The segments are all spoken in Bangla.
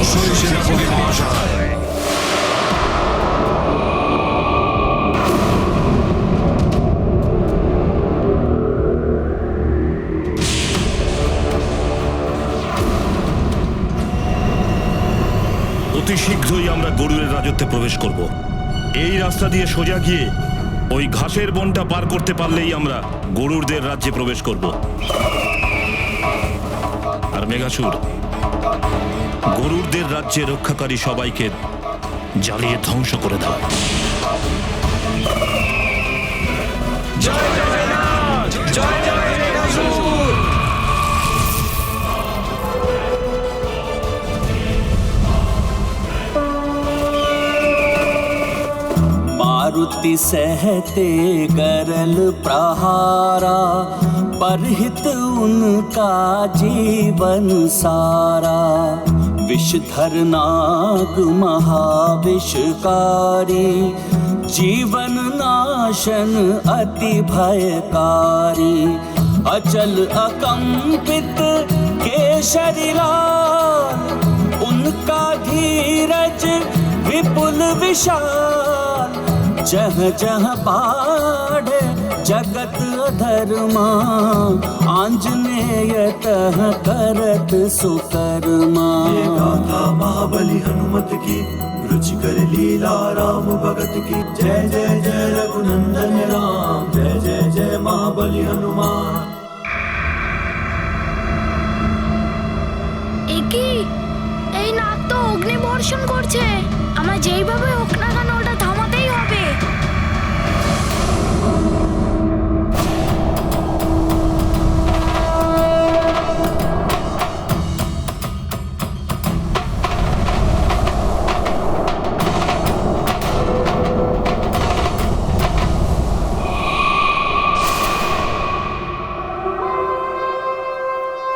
অবশ্যই সেনাপতি মহাশয়। অতি শীঘ্রই আমরা গরুরের রাজত্বে প্রবেশ করব। এই রাস্তা দিয়ে সোজা গিয়ে ওই ঘাসের বনটা পার করতে পারলেই আমরা গরুরদের রাজ্যে প্রবেশ করব। আর মেঘাসুর, গরুরদের রাজ্যে রক্ষাকারী সবাইকে জ্বালিয়ে ধ্বংস করে দাও। জয় জগন্নাথ, জয় জয় মেঘাসুর। मारुति सहते गरल प्रहारा, परहित उनका जीवन सारा। विषधर नाग महाविषकारी, जीवन नाशन अति भयकारी। अचल अकंपित केसरी लाल, उनका धीरज विपुल विशाल। जह जह बाढ़ जगत अधर्मा, आंजनेय तह करत सुकर्मा। ये गाथा महाबली हनुमत की, रुचिकर लीला राम भगत की। जय जय जय रघुनंदन राम, जय जय जय महाबली हनुमान। একি এই নাগ তো অগ্নি বর্ষণ করছে। আমরা যেইভাবে হোক না কেন ওটা থামাতেই হবে।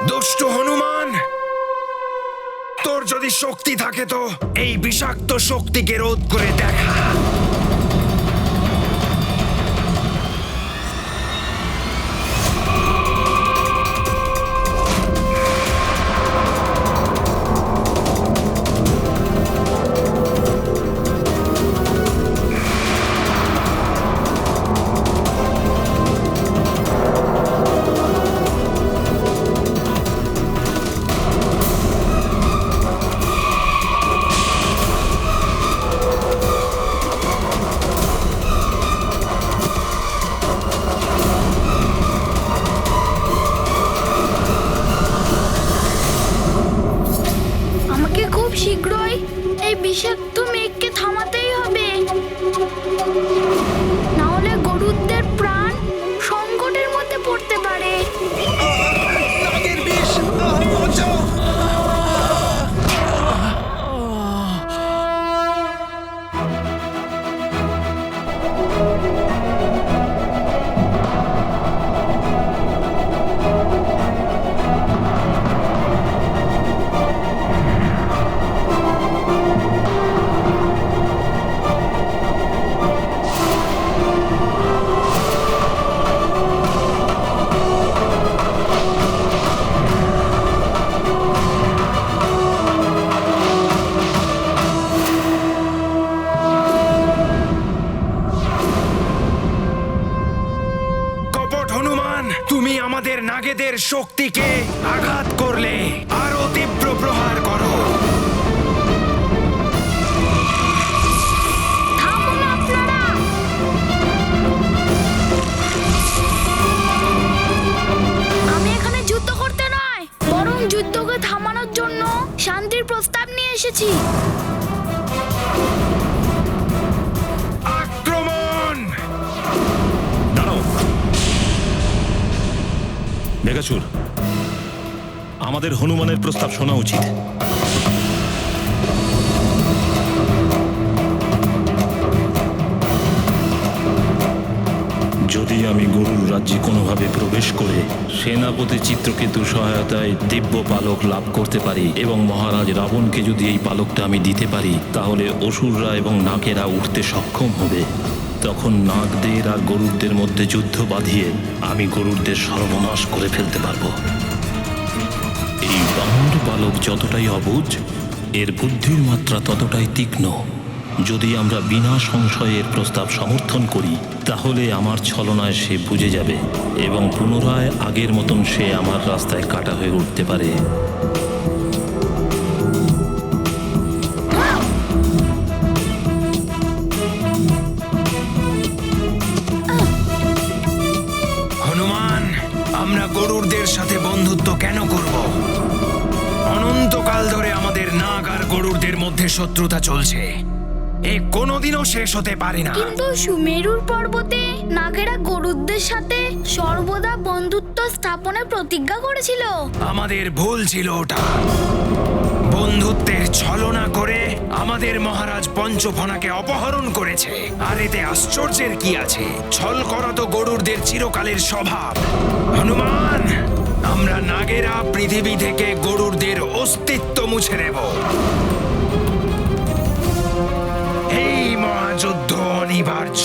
দুষ্ট হনুমান, তোর যদি শক্তি থাকে তো এই বিষাক্ত শক্তিকে রোধ করে দেখা। আমাকে খুব শীঘ্রই এই বিষাক্ত মেঘকে থামাতেই হবে, না হলে গরুদের প্রাণ সংকটের মধ্যে পড়তে পারে। নাগের বিষ, বাঁচাও। কপট হনুমান, তুমি আমাদের নাগেদের শক্তিকে আঘাত করলে। আরো তীব্র প্রহার করো। থামুন আপনারা। আমি এখানে যুদ্ধ করতে নয়, বরং যুদ্ধকে থামানোর জন্য শান্তির প্রস্তাব নিয়ে এসেছি। আক্রমণ! দাঁড়াও মেঘাসুর, আমাদের হনুমানের প্রস্তাব শোনা উচিত। যদি আমি গরুর রাজ্যে কোনোভাবে প্রবেশ করে সেনাপতি চিত্রকেতুর সহায়তায় দিব্য পালক লাভ করতে পারি এবং মহারাজ রাবণকে যদি এই পালকটা আমি দিতে পারি, তাহলে অসুররা এবং নাগেরা উঠতে সক্ষম হবে। তখন নাগদের আর গরুরদের মধ্যে যুদ্ধ বাঁধিয়ে আমি গরুরদের সর্বনাশ করে ফেলতে পারবো। এই বানর বালক যতটাই অবুঝ, এর বুদ্ধির মাত্রা ততটাই তীক্ষ্ণ। যদি আমরা বিনা সংশয়ের প্রস্তাব সমর্থন করি তাহলে আমার ছলনায় সে বুঝে যাবে এবং পুনরায় আগের মতন সে আমার রাস্তায় কাটা হয়ে উঠতে পারে। হনুমান, আমরা গরুড়দের সাথে বন্ধুত্ব কেন করব? অনন্তকাল ধরে আমাদের নাগ আর গরুড়দের মধ্যে শত্রুতা চলছে। এ কোনোদিনও শেষ হতে পারে না। কিন্তু সুমেরুর পর্বতে নাগেরা গরুড়দের সাথে সর্বদা বন্ধুত্ব স্থাপনের প্রতিজ্ঞা করেছিল। আমাদের ভুল ছিল ওটা। বন্ধুত্বের ছলনা করে আমাদের মহারাজ পঞ্চফনাকে অপহরণ করেছে। আর এতে আশ্চর্যের কি আছে? ছল করা তো গরুড়দের চিরকালের স্বভাব। হনুমান, আমরা নাগেরা পৃথিবী থেকে গরুড়দের অস্তিত্ব মুছে দেব। এই মহাযুদ্ধ অনিবার্য।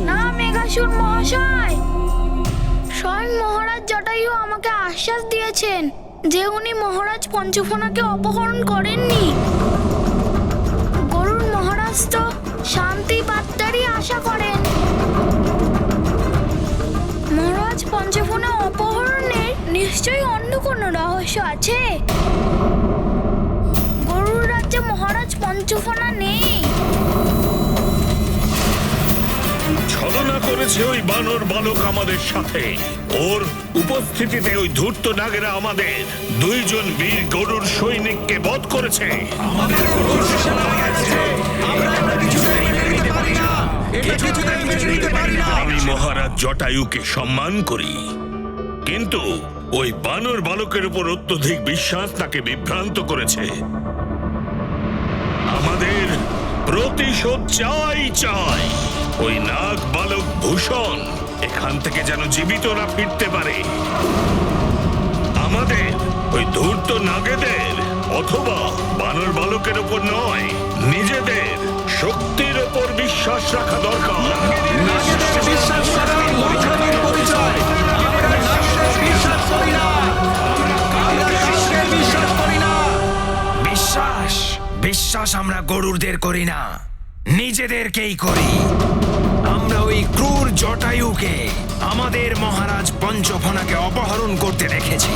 না মেঘাসুর মহাশয়, স্বয়ং মহারাজ জটায়ু আমাকে আশ্বাস দিয়েছেন যে উনি মহারাজ পঞ্চফনাকে অপহরণ করেননি। গরুড় মহারাজ তো শান্তি বার্তারই আশা করেন। মহারাজ পঞ্চফনা অপহরণের নিশ্চয়ই অন্য কোনো রহস্য আছে। গরুড় রাজ্যে মহারাজ পঞ্চফনা নেই। ছলনা করেছে ওই বানর বালক আমাদের সাথে। ওর উপস্থিতিতে ওই ধূর্ত নাগেরা আমাদের দুইজন বীর গরুর সৈনিককে বধ করেছে। আমি মহারাজ জটায়ুকে সম্মান করি, কিন্তু ওই বানর বালকের উপর অত্যধিক বিশ্বাস তাকে বিভ্রান্ত করেছে। আমাদের প্রতিশোধ চাই চাই। ওই নাগ বালক ভূষণ এখান থেকে যেন জীবিত না ফিরতে পারে। আমাদের ওই ধূর্ত নাগেদের অথবা বানর বালকের উপর নয়, নিজেদের শক্তির উপর বিশ্বাস রাখা দরকার। বিশ্বাস বিশ্বাস আমরা গরুড়দের করি না, নিজেদেরকেই করি। আমরা ওই ক্রূর জটায়ুকে আমাদের মহারাজ পঞ্চফনাকে অপহরণ করতে দেখেছি।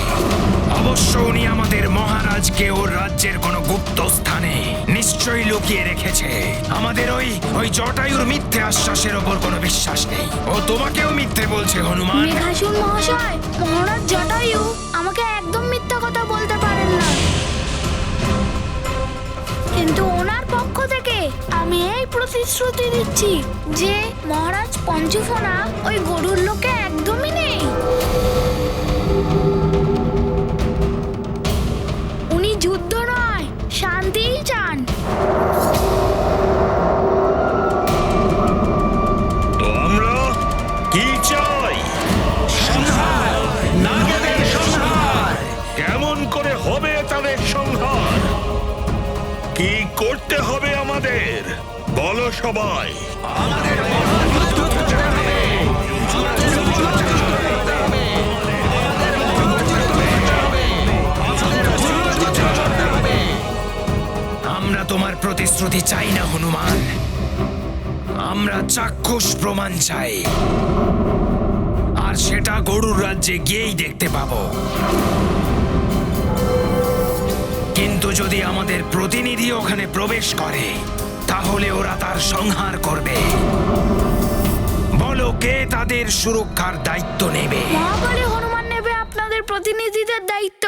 অবশ্য উনি আমাদের মহারাজকে ওর রাজ্যের কোনো গুপ্ত স্থানে নিশ্চয়ই লুকিয়ে রেখেছে। আমাদের ওই জটায়ুর মিথ্যে আশ্বাসের ওপর কোনো বিশ্বাস নেই। ও তোমাকেও মিথ্যে বলছে হনুমান। মেঘাসুর মহাশয়, মহারাজ জটায়ু আমাকে একদম মিথ্যা কথা বলতে পারেন না, কিন্তু ওনার পক্ষ থেকে আমি এই প্রতিশ্রুতি দিচ্ছি যে মহারাজ পঞ্চফনা ওই গরুর লোকে একদমই নেই। উনি যুদ্ধ নয়, শান্তিই চান। তো আমরা কি চাই? কেমন করে হবে তাদের সংহার? কি করতে হবে আমাদের? বলো সবাই। আমরা তোমার প্রতিশ্রুতি চাই না হনুমান, আমরা চাক্ষুষ প্রমাণ চাই। আর সেটা গরুর রাজ্যে গিয়েই দেখতে পাবো। কিন্তু যদি আমাদের প্রতিনিধি ওখানে প্রবেশ করে তাহলে ওরা তার সংহার করবে। বলো, কে তাদের সুরক্ষার দায়িত্ব নেবে? মহাবলী হনুমান নেবে আপনাদের প্রতিনিধিদের দায়িত্ব।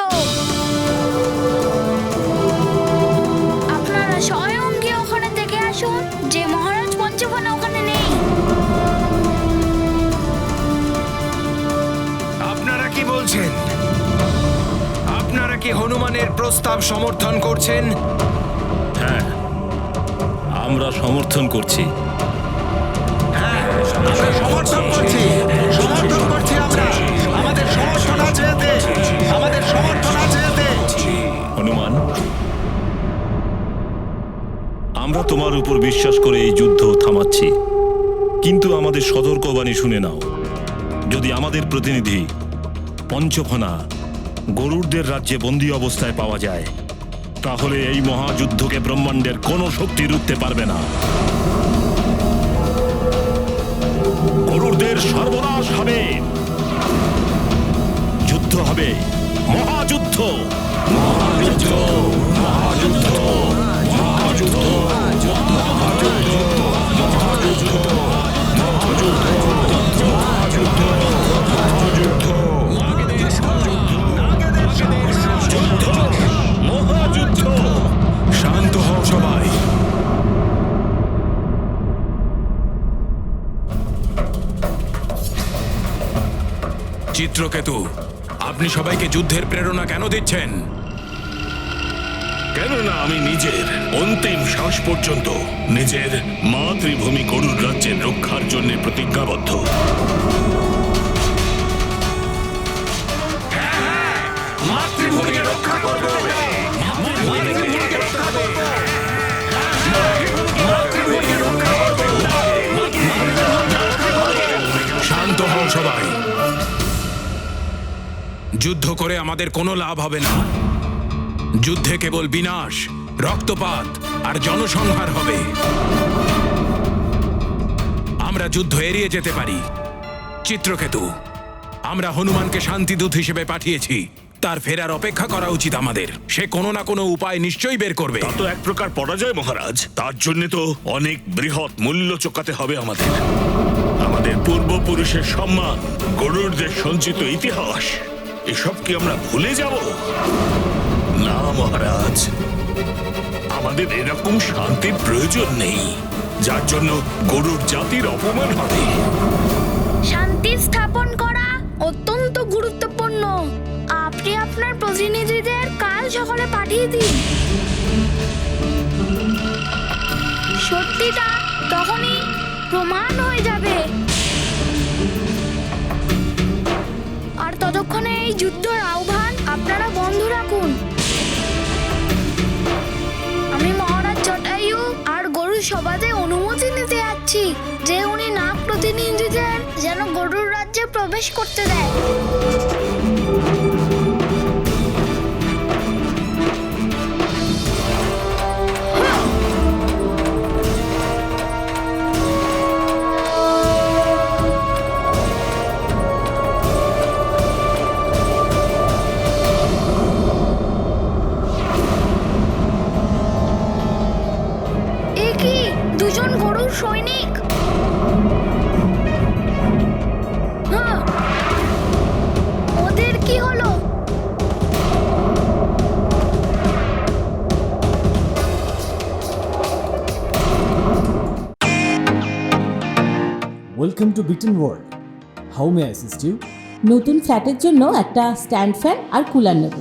আপনারা স্বয়ং গিয়ে ওখানে দেখে আসুন যে মহারাজ পঞ্চফনা ওখানে নেই। আপনারা কি বলছেন? আপনারা কি হনুমানের প্রস্তাব সমর্থন করছেন? হ্যাঁ, আমরা সমর্থন করছি। সমর্থন করছি আমরা। আমাদের সমর্থন আছে এতে, আমাদের সমর্থন আছে এতে। হনুমান, আমরা তোমার উপর বিশ্বাস করে এই যুদ্ধ থামাচ্ছি, কিন্তু আমাদের সতর্কবাণী শুনে নাও, যদি আমাদের প্রতিনিধি পঞ্চফনা গরুড়দের রাজ্যে বন্দী অবস্থায় পাওয়া যায়, তাহলে এই মহাযুদ্ধকে ব্রহ্মাণ্ডের কোনো শক্তি রুখতে পারবে না। গরুড়দের সর্বনাশ হবে, যুদ্ধ হবে, মহাযুদ্ধ, মহাযুদ্ধ, মহাযুদ্ধ, মহাযুদ্ধ, মহাযুদ্ধ। শান্ত হও সবাই। চিত্রকেতু, আপনি সবাইকে যুদ্ধের প্রেরণা কেন দিচ্ছেন? কেননা আমি নিজের অন্তিম শ্বাস পর্যন্ত নিজের মাতৃভূমি গরুর রাজ্যের রক্ষার জন্য প্রতিজ্ঞাবদ্ধ। মাতৃভূমিকে রক্ষা করব। মাতৃভূমিকে রক্ষা করব। মাতৃভূমিকে রক্ষা করব। শান্ত হও সবাই। যুদ্ধ করে আমাদের কোনো লাভ হবে না। যুদ্ধে কেবল বিনাশ, রক্তপাত আর জনসংহার হবে। আমরা যুদ্ধ এড়িয়ে যেতে পারি। চিত্রকেতু, আমরা হনুমানকে শান্তিদূত হিসেবে পাঠিয়েছি। তার ফেরার অপেক্ষা করা উচিত আমাদের। সে কোনো না কোনো উপায় নিশ্চয়ই বের করবে। তা তো এক প্রকার পরাজয় মহারাজ। তার জন্য তো অনেক বৃহৎ মূল্য চোকাতে হবে আমাদের। আমাদের পূর্বপুরুষের সম্মান, গরুড়দের সঞ্চিত ইতিহাস, এসব কি আমরা ভুলে যাব? না মহারাজ, আমাদের এরকম শান্তির প্রয়োজন নেই যার জন্য গরুর জাতির অপমান হবে। শান্তি স্থাপন করা অত্যন্ত গুরুত্বপূর্ণ। আপনি আপনার প্রতিনিধিদের কাল সকালে পাঠিয়ে দিন। সত্যিটা তখনই প্রমাণ হয়ে যাবে। আর ততক্ষণে এই যুদ্ধের আহ্বান আপনারা বন্ধ রাখুন। আমি মহারাজ জটায়ু আর গরুর সভাতে অনুমতি নিতে যাচ্ছি যে উনি নাগ প্রতিনিধিদের যেন গরুর রাজ্যে প্রবেশ করতে দেয়। এ কি, দুজন গরুর সৈনিক? হ্যাঁ, ওদের কি হলো? ওয়েলকাম টু বিটেন world. How may assist you? নতুন ফ্ল্যাটের জন্য একটা স্ট্যান্ড ফ্যান আর কুলার নেব।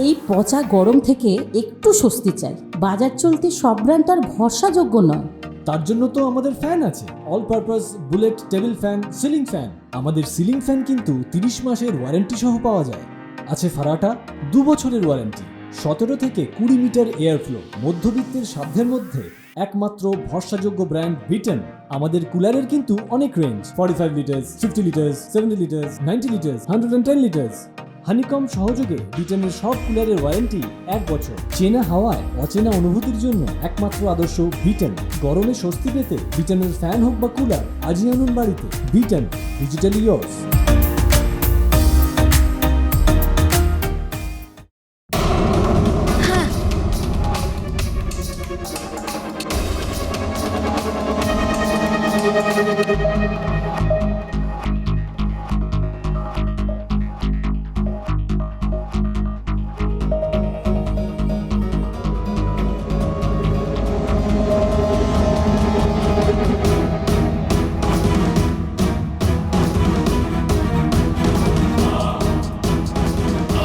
এই পচা গরম থেকে একটু স্বস্তি চাই। বাজার চলতে সব ব্র্যান্ড আর ভরসাযোগ্য নয়। তার জন্য তো আমাদের ফ্যান আছে, all purpose bullet table fan, ceiling fan. আমাদের সিলিং ফ্যান কিন্তু 30 মাসের ওয়ারেন্টি সহ পাওয়া যায়। আছে ফারাটা 2 বছরের ওয়ারেন্টি, 17 থেকে 20 মিটার এয়ার ফ্লো, মধ্যবিত্তের সাধ্যের মধ্যে একমাত্র ভরসাযোগ্য ব্র্যান্ড বিটেন। আমাদের কুলারের কিন্তু অনেক range, 45 litres, 50 litres, 70 litres, 90 litres, 110 litres. Honeycomb সহযোগে বিটেনের সব কুলারের ওয়ারেন্টি 1 বছর। চেনা হাওয়ায় অচেনা অনুভূতির জন্য একমাত্র আদর্শ বিটেন। গরমে স্বস্তি পেতে বিটেনের ফ্যান হোক বা কুলার, আজই আনুন বাড়িতে। Beaten, digitally yours.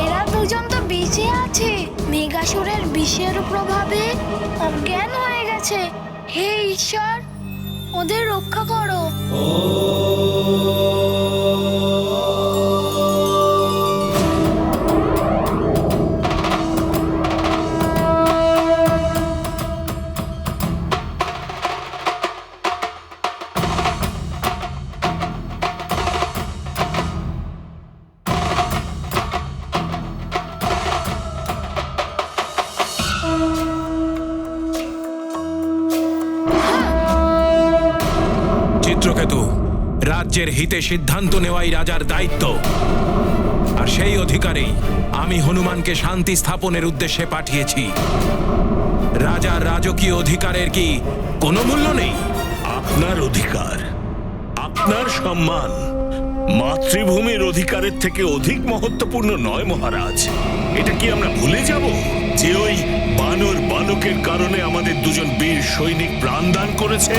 এরা দুজন তো বেঁচে আছে। মেঘাসুরের বিষের প্রভাবে অজ্ঞান হয়ে গেছে। হে ঈশ্বর, ওদের রক্ষা করো। চিত্রকেতু, রাজ্যের হিতে সিদ্ধান্ত নেওয়াই রাজার দায়িত্ব। আর সেই অধিকারেই আমি হনুমানকে শান্তি স্থাপনের উদ্দেশ্যে পাঠিয়েছি। রাজার রাজকীয় অধিকারের কি কোনো মূল্য নেই? আপনার অধিকার, আপনার সম্মান মাতৃভূমির অধিকারের থেকে অধিক মহত্বপূর্ণ নয় মহারাজ। এটা কি আমরা ভুলে যাব যে ওই বানর বালকের কারণে আমাদের দুজন বীর সৈনিক প্রাণদান করেছে?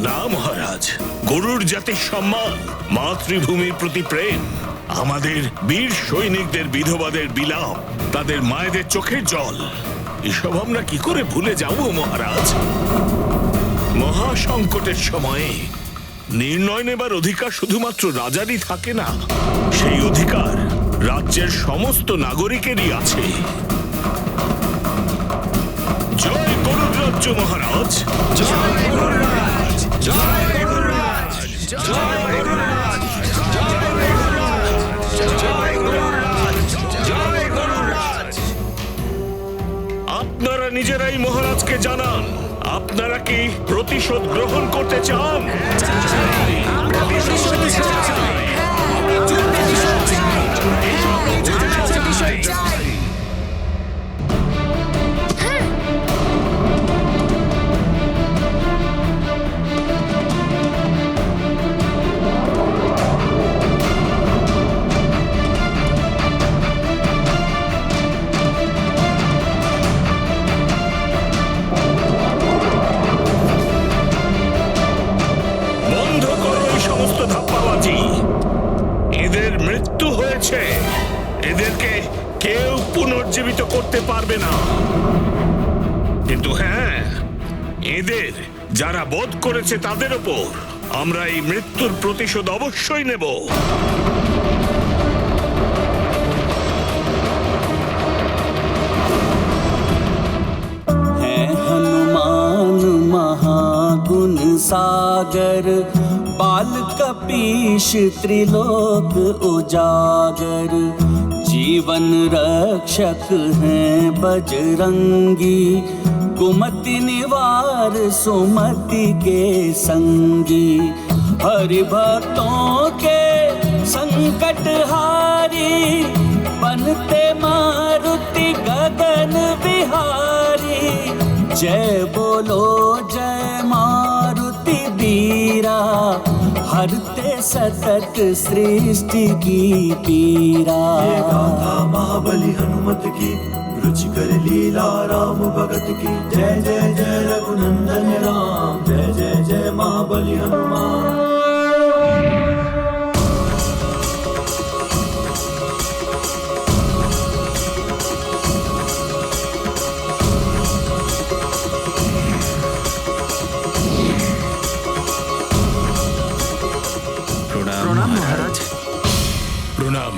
না মহারাজ, গরুর জাতির সম্মান, মাতৃভূমির প্রতি প্রেম, আমাদের বীর সৈনিকদের বিধবাদের বিলাপ, তাদের মায়েদের চোখের জল, এসব আমরা কি করে ভুলে যাব মহারাজ? মহাসংকটের সময়ে নির্ণয় নেবার অধিকার শুধুমাত্র রাজারই থাকে না, সেই অধিকার রাজ্যের সমস্ত নাগরিকেরই আছে। জয় গরুর রাজ্য মহারাজ! জয় গরুরাজ! জয় গরুরাজ! জয় গরুরাজ! জয় গরুরাজ! জয় গরুরাজ! জয় গরুরাজ! আপনারা নিজেরাই মহারাজকে জানান, আপনারা কি প্রতিশোধ গ্রহণ করতে চান? আমরা প্রতিশোধ চাই। বন্ধ করো এই সমস্ত ধাপ্পাবাজি। এদের মৃত্যু হয়েছে, এদেরকে কেউ পুনর্জীবিত করতে পারবে না। কিন্তু হ্যাঁ, এদের যারা বধ করেছে তাদের ওপর আমরা এই মৃত্যুর প্রতিশোধ অবশ্যই নেব। है हनुमान महागुण सागर, बाल कपीश त्रिलोक उजागर, जीवन रक्षक हैं बजरंगी, कुमति निवार सुमति के संगी, हरि भक्तों के संकट हारी, बनते मारुति गगन बिहारी, जय बोलो जय मारुति वीरा, हरते सतत सृष्टि की पीरा। ये गाथा महाबली हनुमत की, रुचिकर लीला राम भगत की। जय जय जय रघुनंदन राम, जय जय जय महाबली हनुमान। প্রণাম মহারাজ। প্রণাম।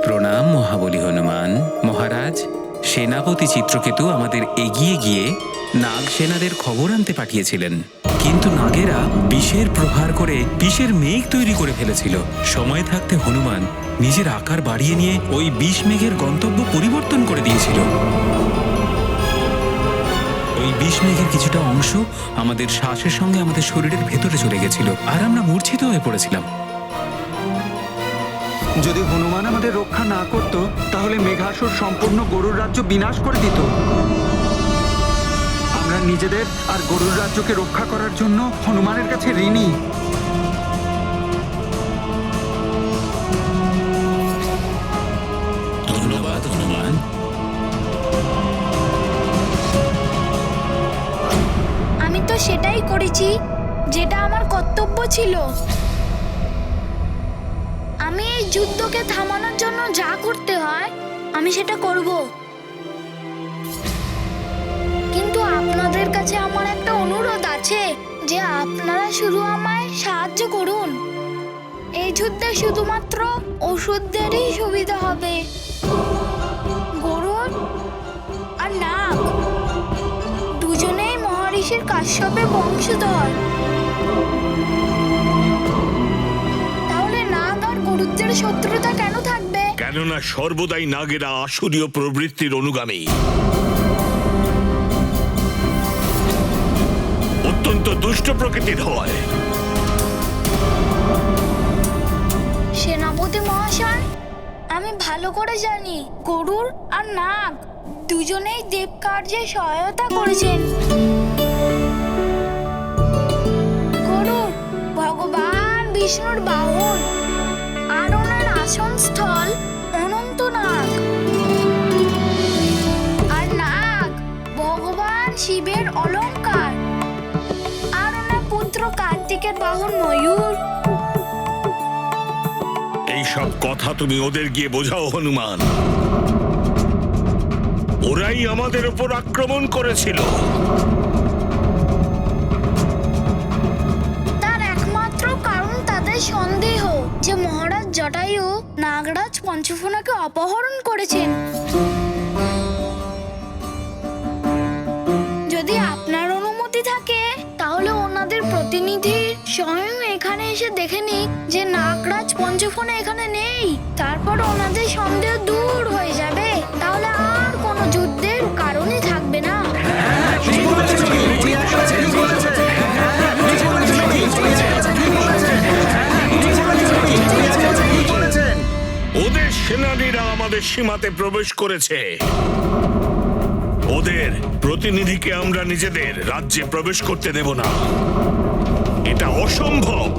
প্রণাম মহাবলী হনুমান। মহারাজ, সেনাপতি চিত্রকেতু আমাদের এগিয়ে গিয়ে নাগ সেনাদের খবর আনতে পাঠিয়েছিলেন, কিন্তু নাগেরা বিষের প্রহার করে বিষের মেঘ তৈরি করে ফেলেছিল। সময় থাকতে হনুমান নিজের আকার বাড়িয়ে নিয়ে ওই বিষ মেঘের গন্তব্য পরিবর্তন করে দিয়েছিল। ওই বিষ মেঘের কিছুটা অংশ আমাদের শ্বাসের সঙ্গে আমাদের শরীরের ভেতরে চলে গেছিল, আর আমরা মূর্ছিত হয়ে পড়েছিলাম। যদি হনুমান আমাদের রক্ষা না করত, তাহলে মেঘাসুর সম্পূর্ণ গরুর রাজ্য বিনাশ করে দিত। আমরা নিজেদের আর গরুর রাজ্যকে রক্ষা করার জন্য হনুমানের কাছে ঋণী। ধন্যবাদ হনুমান। আমি তো সেটাই করেছি যেটা আমার কর্তব্য ছিল। আমি এই যুদ্ধকে থামানোর জন্য যা করতে হয় আমি সেটা করব। কিন্তু আপনাদের কাছে আমার একটা অনুরোধ আছে যে আপনারা শুধু আমায় সাহায্য করুন। এই যুদ্ধে শুধুমাত্র ওষুধদেরই সুবিধা হবে। গরুর আর নাগ দুজনেই মহারিষি মহর্ষির কাশ্যপের বংশধর। তাহলে নাগ আর গরুদের শত্রুতা কেন থাকবে? কেননা সর্বদাই নাগেরা আসুরীয় প্রবৃত্তির অনুগামী, অত্যন্ত দুষ্ট প্রকৃতির হয়। সেনাপতি মহাশয়, আমি ভালো করে জানি গরুর আর নাগ দুজনেই দেব কার্যে সহায়তা করেছেন। গরুর ভগবান বিষ্ণুর বাহন আর ওনার আসনস্থল অনন্তনাগ, আর নাগ ভগবান শিবের অলংকার আর ওনার পুত্র কার্তিকের বাহন ময়ূর। এইসব কথা তুমি ওদের গিয়ে বোঝাও হনুমান। ওরাই আমাদের উপর আক্রমণ করেছিল। তার একমাত্র কারণ তাদের সন্দেহ যে মহারাজ জটায়ু নাগরাজ পঞ্চফোনাকে অপহরণ করেছেন। যদি আপনার অনুমতি থাকে তাহলে ওনাদের প্রতিনিধি স্বয়ং এখানে এসে দেখে নিক যে নাগরাজ পঞ্চফোনা এখানে নেই, তারপর ওনাদের সন্দেহ দূর হয়ে যাবে। তাহলে আর কোনো যুদ্ধের কারণই থাকবে না। ওদের সেনানীরা আমাদের সীমাতে প্রবেশ করেছে। ওদের প্রতিনিধিকে আমরা নিজেদের রাজ্যে প্রবেশ করতে দেব না, এটা অসম্ভব।